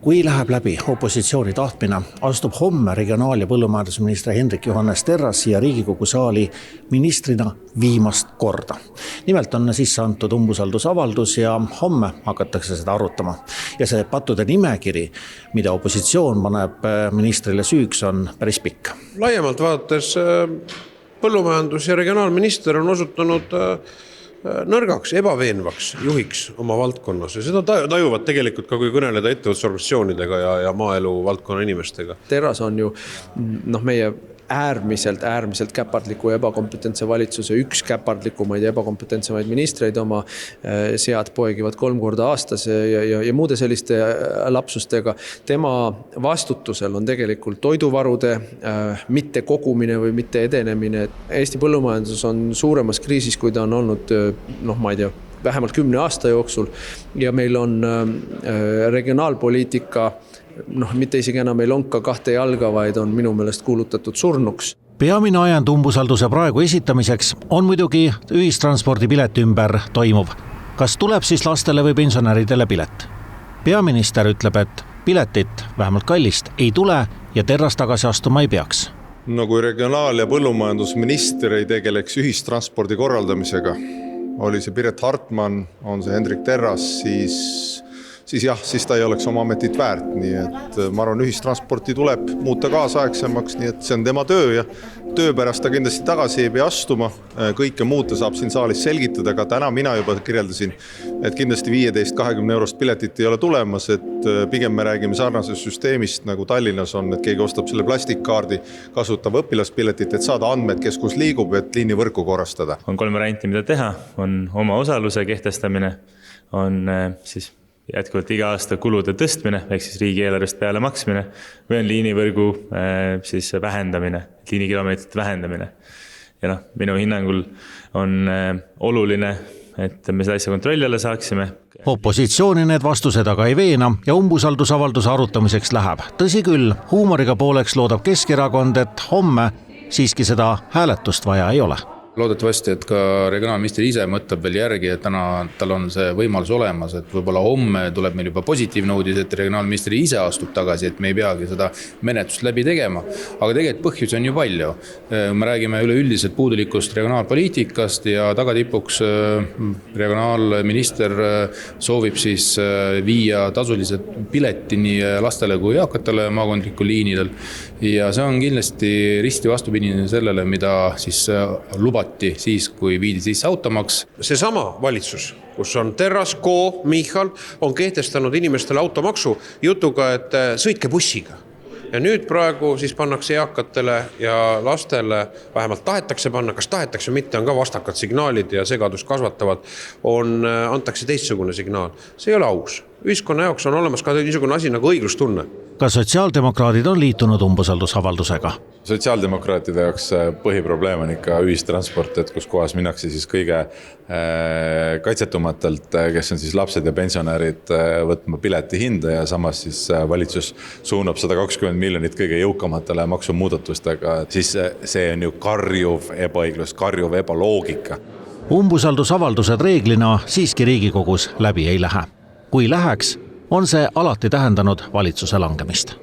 Kui läheb läbi opositsiooni tahtmine, astub homme regionaal- ja põllumajandusminister Hendrik Johannes Terras siia Riigikogu saali ministrina viimast korda. Nimelt on sisse antud umbusaldusavaldus ja homme hakatakse seda arutama. Ja see pattude nimekiri, mida opositsioon paneb ministrile süüks, on päris pikk. Laiemalt vaadates põllumajandus- ja regionaalminister on osutunud nõrgaks, ebaveenvaks juhiks oma valdkonnas ja seda tajuvad tegelikult ka, kui kõneleda ettevõtlusorganisatsioonidega ja maaelu valdkonna inimestega. Terras on ju meie äärmiselt käpardliku ja ebakompetentse valitsuse üks käpardlikumaid ja ebakompetentsemaid ministreid oma sead poegivad 3 korda aastas ja muude selliste lapsustega. Tema vastutusel on tegelikult toiduvarude mitte kogumine või mitte edenemine. Eesti põllumajandus on suuremas kriisis, kui ta on olnud, vähemalt 10 aasta jooksul ja meil on regionaalpoliitika mitte isegi enam ei lonka 2 jalga, vaid on minu meelest kuulutatud surnuks. Peamine ajend umbusalduse praegu esitamiseks on muidugi ühistranspordipileti ümber toimuv. Kas tuleb siis lastele või pensionäridele pilet? Peaminister ütleb, et piletit vähemalt kallist ei tule ja Terras tagasi astuma ei peaks. No kui regionaal- ja põllumajandusminister ei tegeleks ühistranspordi korraldamisega, oli see Piret Hartman, on see Hendrik Terras, siis ta ei oleks oma ametit väärt. Nii et ma arvan, ühistransporti tuleb muuta kaasaegsemaks, nii et see on tema töö ja töö pärast ta kindlasti tagasi ei pea astuma. Kõike muuta saab siin saalis selgitada, aga täna mina juba kirjeldasin, et kindlasti 15-20 eurost piletit ei ole tulemas, et pigem me räägime sarnasest süsteemist nagu Tallinnas on, et keegi ostab selle plastikkaardi, kasutab õpilaspiletit, et saada andmed, kes kus liigub, et liinivõrku korrastada. On 3 varianti, mida teha, on oma osaluse kehtestamine, on siis jätkuvalt iga aasta kulude tõstmine, ehk siis riigieelarvest peale maksmine või on liinivõrgu siis vähendamine, liinikilomeetrite vähendamine. Ja minu hinnangul on oluline, et me seda asja kontrolli alla saaksime. Opositsiooni need vastused aga ei veena ja umbusaldusavalduse arutamiseks läheb. Tõsi küll, huumoriga pooleks loodab Keskerakond, et homme siiski seda hääletust vaja ei ole. Loodetavasti, et ka regionaalminister ise mõtleb veel järgi, et täna tal on see võimalus olemas, et võib-olla homme tuleb meil juba positiivne uudis, et regionaalminister ise astub tagasi, et me ei peagi seda menetlust läbi tegema. Aga tegelikult põhjusi on ju palju. Me räägime üleüldiselt puudulikust regionaalpoliitikast ja tagatipuks regionaalminister soovib siis viia tasulise pileti nii lastele kui eakatele maakondlikul liinidel. Ja see on kindlasti risti vastupidine sellele, mida siis lubati siis, kui viidi sisse automaks. Seesama valitsus, kus on Terras, Koo, Michal, on kehtestanud inimestele automaksu jutuga, et sõitke bussiga. Ja nüüd praegu siis pannakse eakatele ja lastele, vähemalt tahetakse panna, kas tahetakse mitte, on ka vastakad signaalid ja segadus kasvatavad, antakse teistsugune signaal. See ei ole aus. Ühiskonna jaoks on olemas ka niisugune asi nagu õiglustunne. Ka sotsiaaldemokraadid on liitunud umbusaldusavaldusega. Sotsiaaldemokraatide jaoks põhiprobleem on ikka ühistransport, et kus kohas minnakse siis kõige kaitsetumatelt, kes on siis lapsed ja pensionärid võtma pileti hinda ja samas siis valitsus suunab 120 miljonit kõige jõukamatele maksumuudatustega. Siis see on ju karjuv ebaõiglus, karjuv ebaloogika. Umbusaldusavaldused reeglina siiski Riigikogus läbi ei lähe. Kui läheks, on see alati tähendanud valitsuse langemist.